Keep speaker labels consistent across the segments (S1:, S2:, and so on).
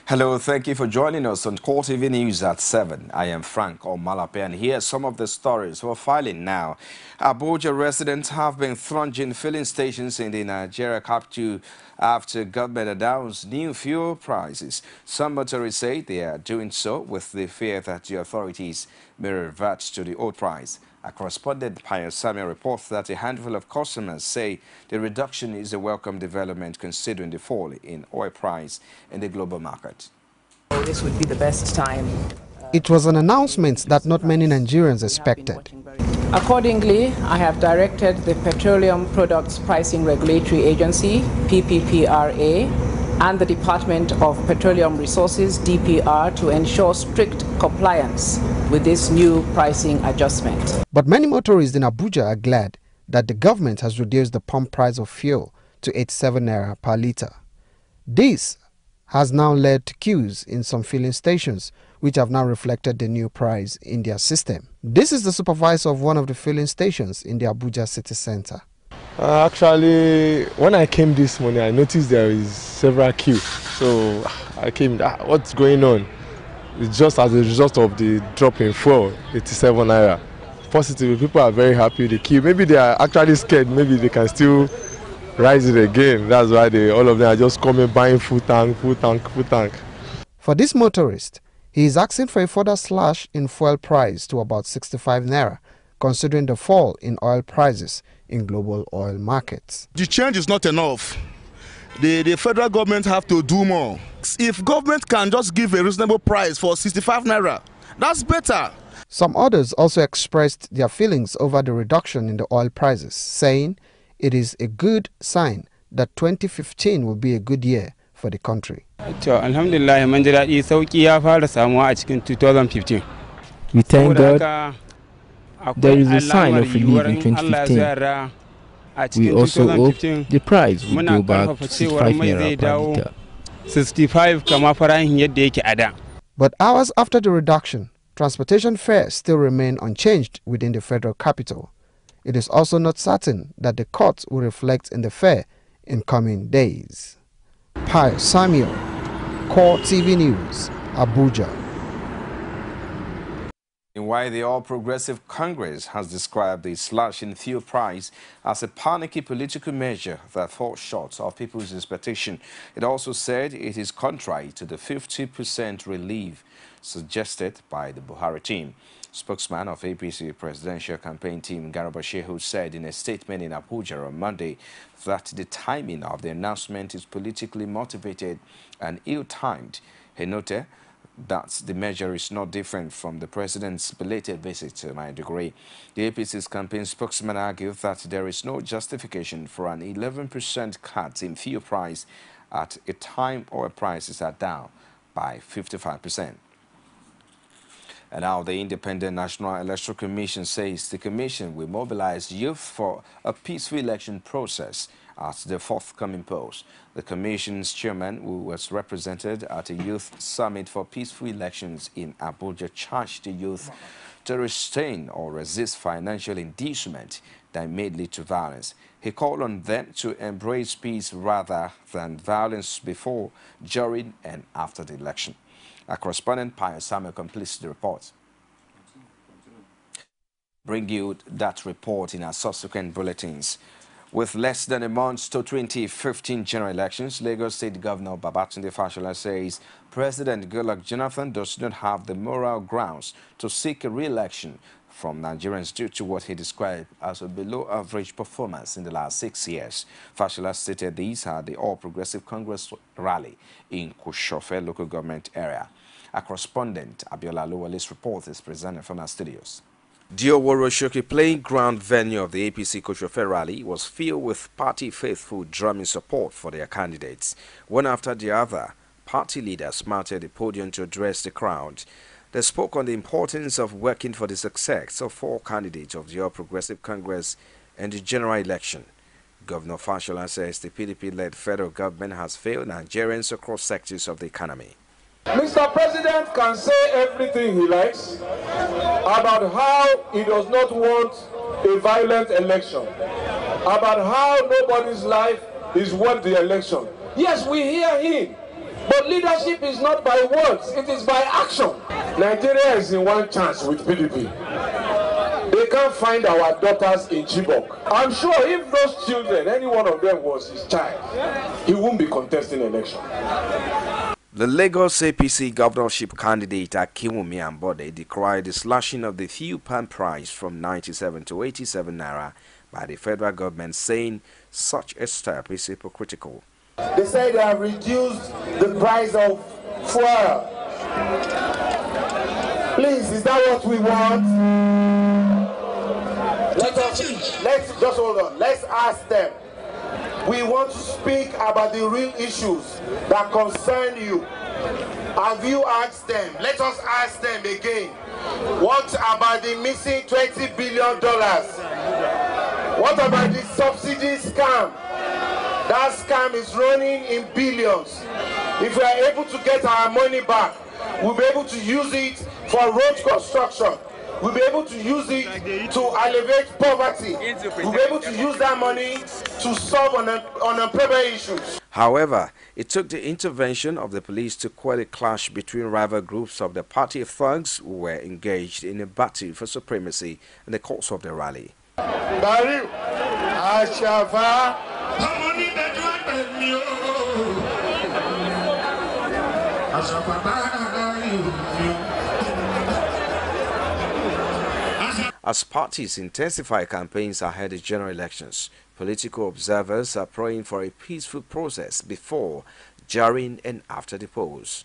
S1: Hello, thank you for joining us on CoreTV News at 7. I am Frank Omalape, and here are some of the stories we're filing now. Abuja residents have been thronging filling stations in the Nigeria capital after government announced new fuel prices. Some motorists say they are doing so with the fear that the authorities may revert to the old price. A correspondent, Pius Samuel, reports that a handful of customers say the reduction is a welcome development considering the fall in oil price in the global market.
S2: This would be the best time.
S3: It was an announcement that not many Nigerians expected.
S2: Accordingly, I have directed the Petroleum Products Pricing Regulatory Agency, PPPRA, and the Department of Petroleum Resources, DPR, to ensure strict compliance with this new pricing adjustment.
S3: But many motorists in Abuja are glad that the government has reduced the pump price of fuel to 87 naira per litre. This has now led to queues in some filling stations, which have now reflected the new price in their system. This is the supervisor of one of the filling stations in the Abuja city center.
S4: Actually, when I came this morning, I noticed there is several queues. So I came, what's going on? It's just as a result of the drop in fuel, 87 naira. Positively, people are very happy with the queue. Maybe they are actually scared, maybe they can still rise it again. That's why all of them are just coming, buying full tank.
S3: For this motorist, he is asking for a further slash in fuel price to about 65 naira, considering the fall in oil prices in global oil markets.
S5: The change is not enough. The federal government have to do more. If government can just give a reasonable price for 65 naira, that's better.
S3: Some others also expressed their feelings over the reduction in the oil prices, saying it is a good sign that 2015 will be a good year for the country.
S6: Alhamdulillah, mun ji daɗi sauki ya fara samuwa a cikin 2015.
S7: We thank God. There is a sign of relief in 2015. We also hope the price will go back to 65 naira per litre.
S6: 65 kama farahin yadda yake a da.
S3: But hours after the reduction, transportation fares still remain unchanged within the federal capital. It is also not certain that the cut will reflect in the fare in coming days. Pius Samuel, CoreTV News, Abuja.
S1: Why the All Progressive Congress has described the slash in fuel price as a panicky political measure that falls short of people's expectation. It also said it is contrary to the 50% relief suggested by the Buhari team. Spokesman of APC presidential campaign team Garba Shehu said in a statement in Abuja on Monday that the timing of the announcement is politically motivated and ill-timed. He noted that the measure is not different from the president's belated visit to Maiduguri. The APC's campaign spokesman argued that there is no justification for an 11% cut in fuel price at a time oil prices are down by 55%. And now the Independent National Electoral Commission says the commission will mobilize youth for a peaceful election process at the forthcoming polls. The commission's chairman, who was represented at a youth summit for peaceful elections in Abuja, charged the youth to restrain or resist financial inducement that may lead to violence. He called on them to embrace peace rather than violence before, during, and after the election. Our correspondent, Pius Samuel, completes the report. Bring you that report in our subsequent bulletins. With less than a month to 2015 general elections, Lagos State Governor Babatunde Fashola says President Goodluck Jonathan does not have the moral grounds to seek a re-election from Nigerians due to what he described as a below-average performance in the last 6 years. Fashola stated these at the All Progressive Congress rally in Kushofe local government area. Our correspondent, Abiola Lowale's report is presented from our studios. The Oworoshoki playing ground venue of the APC Kushofe rally was filled with party faithful drumming support for their candidates. One after the other, party leaders mounted the podium to address the crowd. They spoke on the importance of working for the success of 4 candidates of the All Progressive Congress in the general election. Governor Fashola says the PDP-led federal government has failed Nigerians across sectors of the economy.
S8: Mr. President can say everything he likes about how he does not want a violent election, about how nobody's life is worth the election. Yes, we hear him. But leadership is not by words, it is by action. Nigeria is in one chance with PDP. They can't find our daughters in Chibok. I'm sure if those children, any one of them was his child, he won't be contesting election.
S1: The Lagos APC governorship candidate Akinwumi Ambode decried the slashing of the fuel pump price from 97 to 87 naira by the federal government, saying such a step is hypocritical.
S8: They say they have reduced the price of fuel. Please, is that what we want? Let's just hold on. Let's ask them. We want to speak about the real issues that concern you. Have you asked them? Let us ask them again. What about the missing $20 billion? What about the subsidy scam? That scam is running in billions. If we are able to get our money back, we'll be able to use it for road construction. We'll be able to use it to alleviate poverty. We'll be able to use that money to solve unemployment issues.
S1: However, it took the intervention of the police to quell a clash between rival groups of the party thugs who were engaged in a battle for supremacy in the course of the rally. As parties intensify campaigns ahead of general elections, political observers are praying for a peaceful process before, during, and after the polls.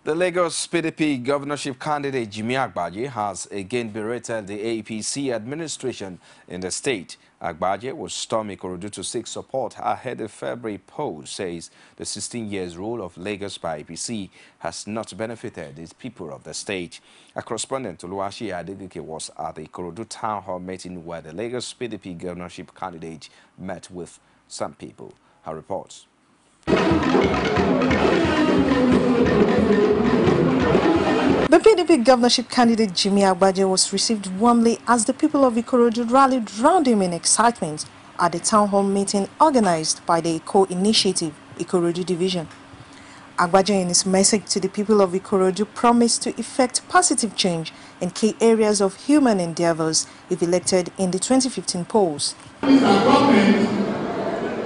S1: The Lagos PDP governorship candidate Jimmy Agbaje has again berated the APC administration in the state. Agbaje will storm Ikorodu to seek support ahead of February poll, says the 16 years rule of Lagos by APC has not benefited the people of the state. A correspondent Oluwaseyi Adegoke was at the Ikorodu town hall meeting where the Lagos PDP governorship candidate met with some people. Her reports.
S9: The PDP governorship candidate Jimmy Agbaje was received warmly as the people of Ikorodu rallied round him in excitement at the town hall meeting organized by the Eco Initiative, Ikorodu Division. Agbaje, in his message to the people of Ikorodu, promised to effect positive change in key areas of human endeavors if elected in the 2015 polls.
S10: This government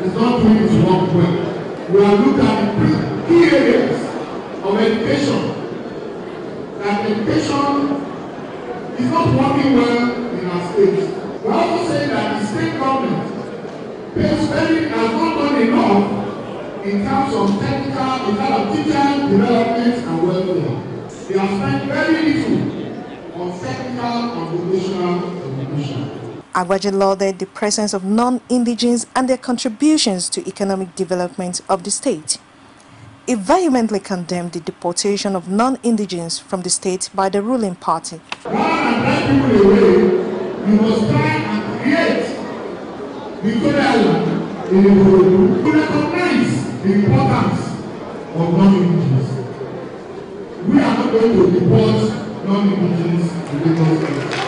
S10: is not doing its work well. We are looking at key areas of education. That education is not working well in our state. We are also saying that the state government has not done enough in terms of technical, in terms of teacher development and welfare. They have spent very little on technical and vocational education.
S9: Agbaje lauded the presence of non-indigenes and their contributions to economic development of the state. He vehemently condemned the deportation of non-indigenes from the state by the ruling party.
S10: Rather than drive people away, you must try and create Victoria Island in Ikorodu to recognize the importance of non-indigenes. We are not going to deport non-indigenes in Lagos State.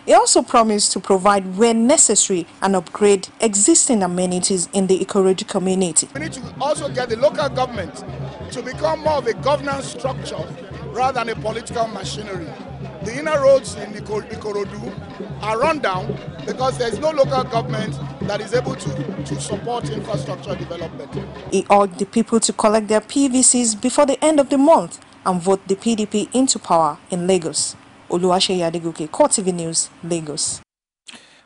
S9: He also promised to provide where necessary and upgrade existing amenities in the Ikorodu community.
S11: We need to also get the local government to become more of a governance structure rather than a political machinery. The inner roads in Ikorodu are run down because there is no local government that is able to support infrastructure development.
S9: He urged the people to collect their PVCs before the end of the month and vote the PDP into power in Lagos. Oluwaseyi Adegoke, CoreTV News, Lagos.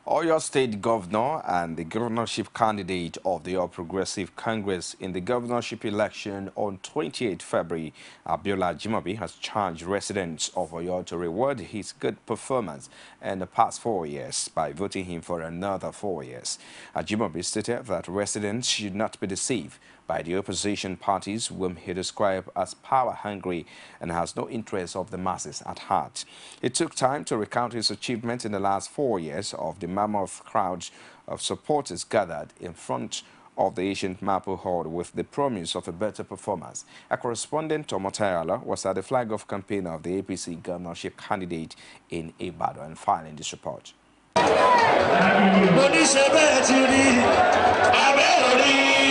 S1: Oyo State Governor and the governorship candidate of the All Progressive Congress in the governorship election on 28 February, Abiola Ajimobi, has charged residents of Oyo to reward his good performance in the past 4 years by voting him for another 4 years. Ajimobi stated that residents should not be deceived by the opposition parties whom he described as power-hungry and has no interest of the masses at heart. It took time to recount his achievements in the last 4 years of the mammoth crowds of supporters gathered in front of the ancient Mapo Hall with the promise of a better performance. A correspondent, Omotayala, was at the flag of campaign of the APC governorship candidate in Ibadan and filing this report.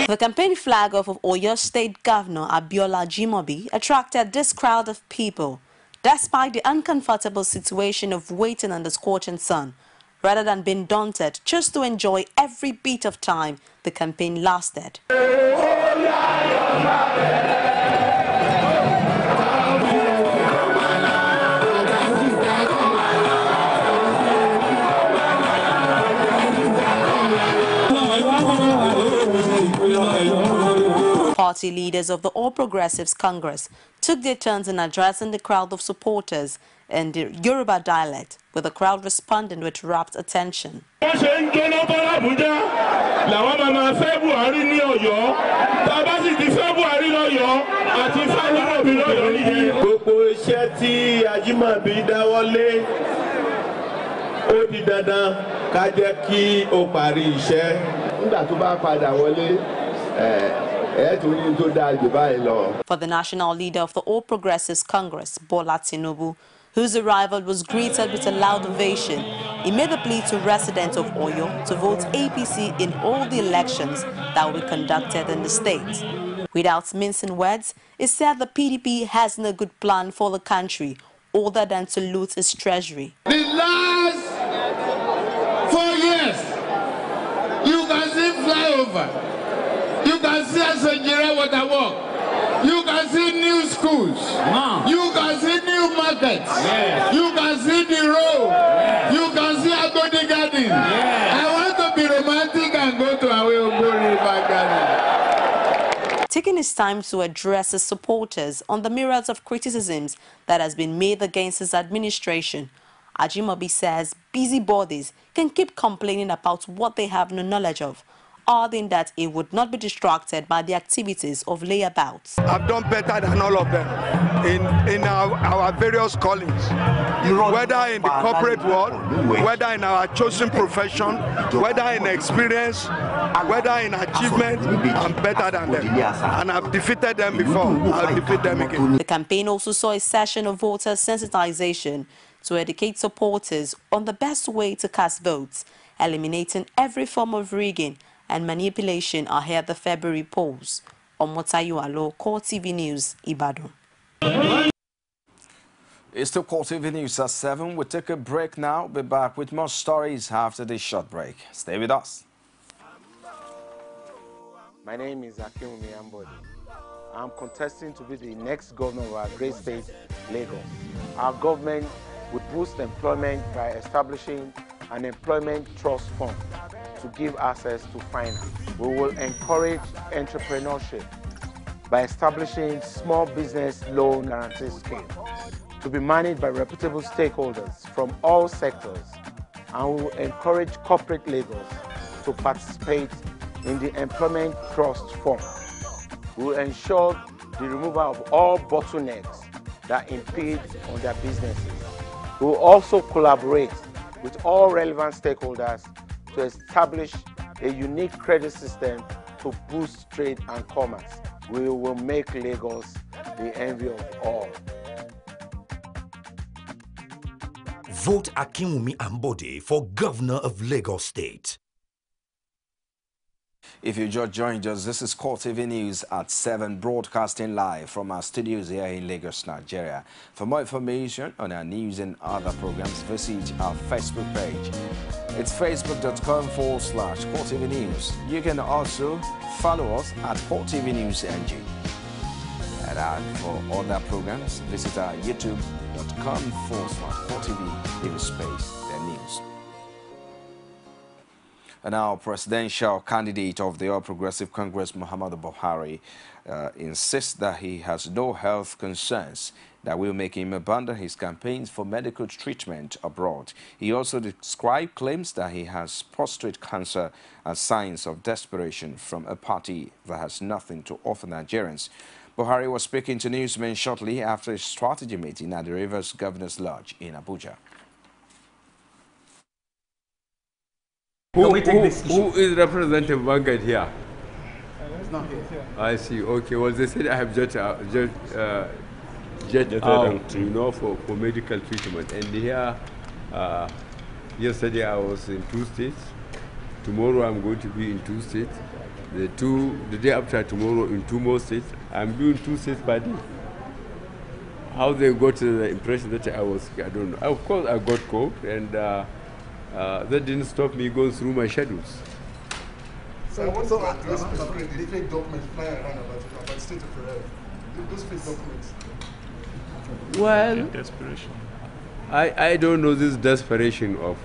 S12: The campaign flag off of Oyo State Governor Abiola Ajimobi attracted this crowd of people, despite the uncomfortable situation of waiting on the scorching sun, rather than being daunted just to enjoy every bit of time the campaign lasted. Party leaders of the All Progressives Congress took their turns in addressing the crowd of supporters in the Yoruba dialect, with the crowd responding with rapt attention. For the national leader of the All Progressives Congress, Bola Tinubu, whose arrival was greeted with a loud ovation, he made a plea to residents of Oyo to vote APC in all the elections that will be conducted in the state. Without mincing words, he said the PDP has no good plan for the country other than to loot its treasury.
S10: The last 4 years, you can see flyover. You can see a Nigeria water walk. You can see new schools. You can see new markets. You can see the road. You can see Agodi Garden. I want to be romantic and go to Aweogo River Garden.
S12: Taking his time to address his supporters on the myriads of criticisms that has been made against his administration, Ajimobi says busybodies can keep complaining about what they have no knowledge of, adding that he would not be distracted by the activities of layabouts.
S13: I've done better than all of them in our various callings, whether in the corporate world, whether in our chosen profession, whether in experience, whether in achievement. I'm better than them, and I've defeated them before. I'll defeat them again.
S12: The campaign also saw a session of voter sensitization to educate supporters on the best way to cast votes, eliminating every form of rigging and manipulation ahead of the February polls. Omotayualo, CoreTV News, Ibadan.
S1: It's still CoreTV News at 7. We'll take a break now. Be back with more stories after this short break. Stay with us.
S14: My name is Akinwumi Ambode. I'm contesting to be the next governor of our great state, Lagos. Our government would boost employment by establishing an employment trust fund to give access to finance. We will encourage entrepreneurship by establishing small business loan guarantee scheme to be managed by reputable stakeholders from all sectors, and we will encourage corporate Lagos to participate in the employment trust fund. We will ensure the removal of all bottlenecks that impede on their businesses. We will also collaborate with all relevant stakeholders to establish a unique credit system to boost trade and commerce. We will make Lagos the envy of all.
S15: Vote Akinwumi Ambode for Governor of Lagos State.
S1: If you just joined us, this is CoreTV News at 7, broadcasting live from our studios here in Lagos, Nigeria. For more information on our news and other programs, visit our Facebook page. It's facebook.com/CoreTV News. You can also follow us at CoreTV News NG. And for other programs, visit our youtube.com/CoreTV, give space, then news. And now, presidential candidate of the All Progressive Congress, Muhammadu Buhari, insists that he has no health concerns that will make him abandon his campaigns for medical treatment abroad. He also described claims that he has prostate cancer as signs of desperation from a party that has nothing to offer Nigerians. Buhari was speaking to newsmen shortly after a strategy meeting at the Rivers Governor's Lodge in Abuja.
S16: Who is Representative Vanguard here? It's not here. I see. Okay. Well, they said I have just out, you know, for medical treatment. And here, Yesterday I was in 2 states. Tomorrow I'm going to be in 2 states. The day after tomorrow in 2 more states. I'm doing 2 states by day. How they got the impression that I was, I don't know. Of course I got cold, and that didn't stop me going through my schedules.
S17: So I want to address specifically the fake documents flying around about the state of Pereira. Those fake documents.
S16: Well, desperation. I don't know this desperation of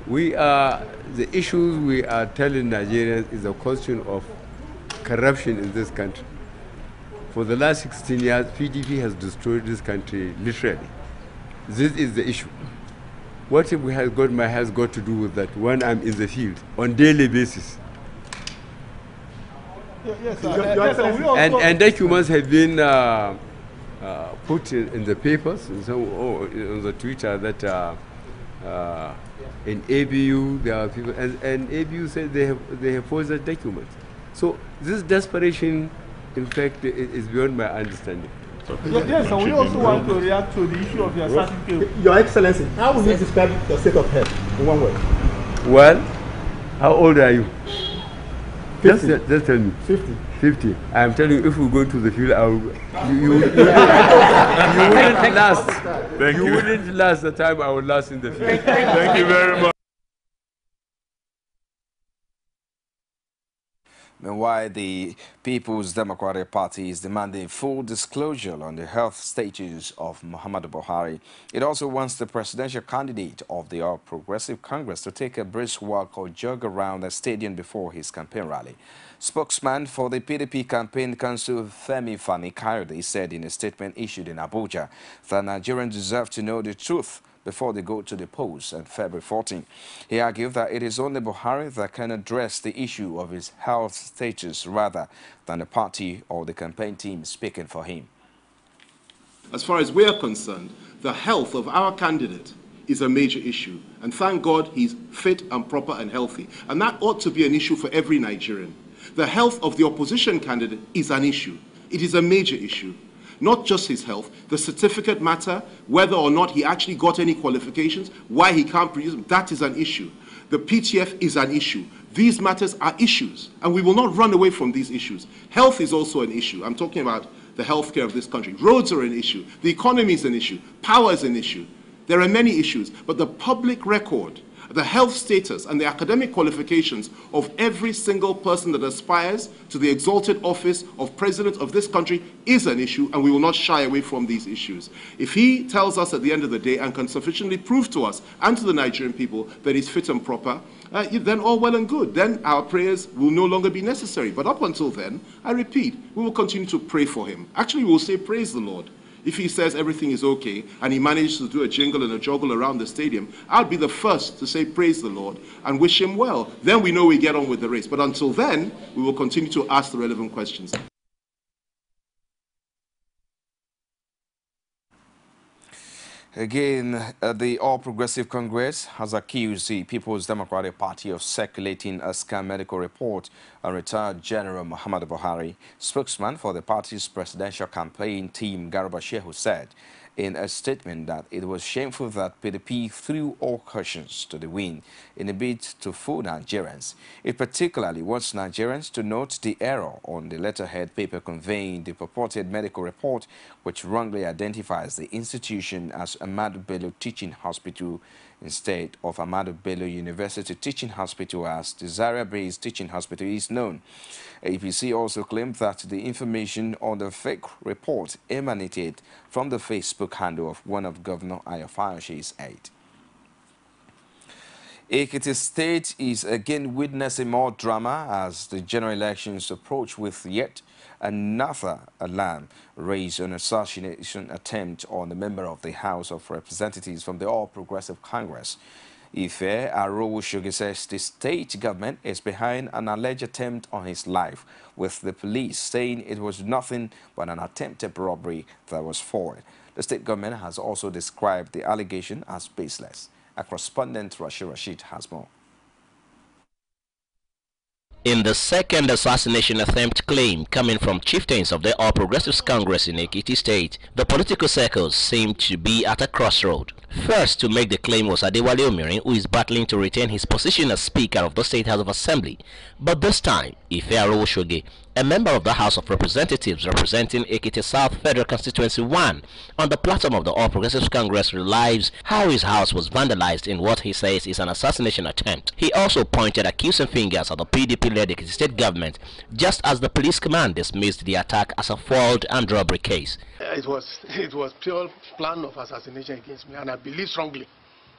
S16: the issues we are telling Nigerians is a question of corruption in this country. For the last 16 years, PDP has destroyed this country literally. This is the issue. What has got to do with that when I'm in the field on daily basis?
S17: Yes,
S16: and documents have been put in the papers, on the Twitter, that in ABU there are people, and ABU said they have forged documents. So this desperation, in fact, is beyond my understanding.
S17: Yes, and we also want to react to the issue of the assassination. Your Excellency, how will you describe the state of health in one word?
S16: Well, how old are you?
S17: 50.
S16: Just tell me.
S17: 50.
S16: 50. I'm telling you, if we go to the field, you wouldn't last. You wouldn't last the time I would last in the field.
S1: Thank you very much. Meanwhile, the People's Democratic Party is demanding full disclosure on the health status of Muhammadu Buhari. It also wants the presidential candidate of the All Progressive Congress to take a brisk walk or jog around the stadium before his campaign rally. Spokesman for the PDP Campaign Council, Femi Fani-Kayode, said in a statement issued in Abuja that Nigerians deserve to know the truth before they go to the polls on February 14. He argued that it is only Buhari that can address the issue of his health status rather than the party or the campaign team speaking for him.
S18: As far as we are concerned, the health of our candidate is a major issue. And thank God he's fit and proper and healthy. And that ought to be an issue for every Nigerian. The health of the opposition candidate is an issue. It is a major issue. Not just his health, the certificate matter, whether or not he actually got any qualifications, why he can't produce them, that is an issue. The PTF is an issue. These matters are issues, and we will not run away from these issues. Health is also an issue. I'm talking about the healthcare of this country. Roads are an issue. The economy is an issue. Power is an issue. There are many issues, but the public record, the health status and the academic qualifications of every single person that aspires to the exalted office of president of this country is an issue, and we will not shy away from these issues. If he tells us at the end of the day and can sufficiently prove to us and to the Nigerian people that he's fit and proper, then all well and good. Then our prayers will no longer be necessary. But up until then, I repeat, we will continue to pray for him. Actually, we will say, praise the Lord. If he says everything is okay and he managed to do a jingle and a joggle around the stadium, I'll be the first to say praise the Lord and wish him well. Then we know we get on with the race. But until then, we will continue to ask the relevant questions.
S1: Again, the All Progressive Congress has accused the People's Democratic Party of circulating a scam medical report on retired General Muhammadu Buhari. Spokesman for the party's presidential campaign team, Garba Shehu, said in a statement that it was shameful that PDP threw all cautions to the wind in a bid to fool Nigerians. It particularly wants Nigerians to note the error on the letterhead paper conveying the purported medical report, which wrongly identifies the institution as Ahmadu Bello Teaching Hospital instead of Ahmadu Bello University Teaching Hospital, as the Zaria-based teaching hospital is known. APC also claimed that the information on the fake report emanated from the Facebook handle of one of Governor Ayofayoshe's aides. Ekiti State is again witnessing more drama as the general elections approach, with yet another alarm raised on assassination attempt on a member of the House of Representatives from the All Progressive Congress. Ife Arowoshogi says the state government is behind an alleged attempt on his life, with the police saying it was nothing but an attempted robbery that was foiled. The state government has also described the allegation as baseless. Our correspondent Rashid has more.
S19: In the second assassination attempt claim coming from chieftains of the All Progressives Congress in Ekiti State, the political circles seem to be at a crossroad. First to make the claim was Adewale Omirin, who is battling to retain his position as Speaker of the State House of Assembly. But this time, Ifearo Oshoge, a member of the House of Representatives representing Ekiti South Federal Constituency 1, on the platform of the All Progressives Congress relives how his house was vandalized in what he says is an assassination attempt. He also pointed accusing fingers at the PDP-led Ekiti State government, just as the police command dismissed the attack as a failed and robbery case.
S20: It was pure plan of assassination against me, and I believe strongly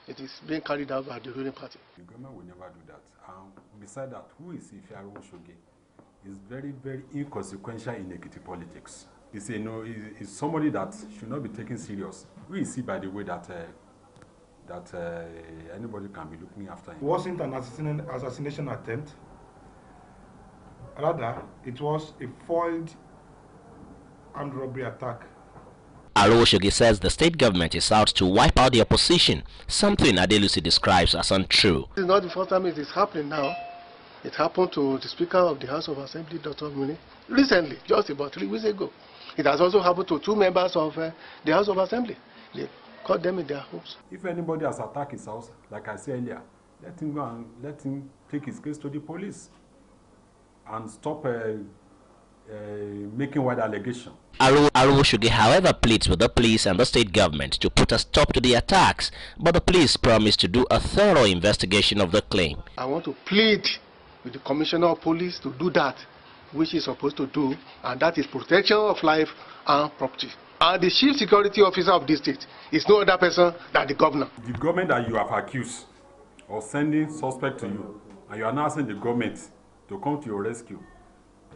S20: it is being carried out by the ruling party.
S21: The government will never do that. Besides that, who is Ifearo Oshoge? Is very, very inconsequential in Ekiti politics. He's somebody that should not be taken serious. We see, by the way, that anybody can be looking after him.
S17: It wasn't an assassination attempt. Rather, it was a foiled armed robbery attack.
S19: Aroshogi says the state government is out to wipe out the opposition, something Adelusi describes as untrue.
S20: It's not the first time it is happening now. It happened to the Speaker of the House of Assembly, Dr. Muni, recently, just about 3 weeks ago. It has also happened to 2 members of the House of Assembly. They caught them in their homes.
S21: If anybody has attacked his house, like I said earlier, let him go and let him take his case to the police and stop making wide allegations.
S19: Aroshogi, however, pleads with the police and the state government to put a stop to the attacks, but the police promised to do a thorough investigation of the claim.
S20: I want to plead with the Commissioner of Police to do that which is supposed to do, and that is protection of life and property. And the Chief Security Officer of this state is no other person than the governor.
S21: The government that you have accused of sending suspect to you, and you are now asking the government to come to your rescue,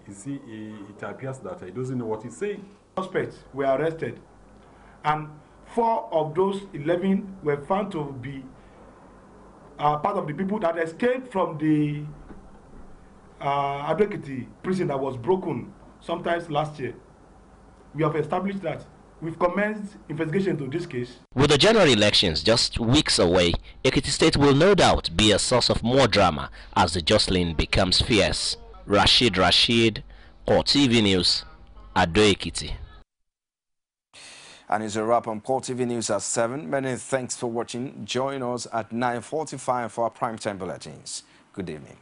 S21: you see, it appears that he doesn't know what he's saying.
S17: Suspects were arrested, and 4 of those 11 were found to be part of the people that escaped from the Adekiti prison that was broken sometimes last year. We have established that. We've commenced investigation into this case.
S19: With the general elections just weeks away, Ekiti State will no doubt be a source of more drama as the jostling becomes fierce. Rashid, CoreTV News, Ado Ekiti.
S1: And it's a wrap on CoreTV News at 7. Many thanks for watching. Join us at 9:45 for our primetime bulletins. Good evening.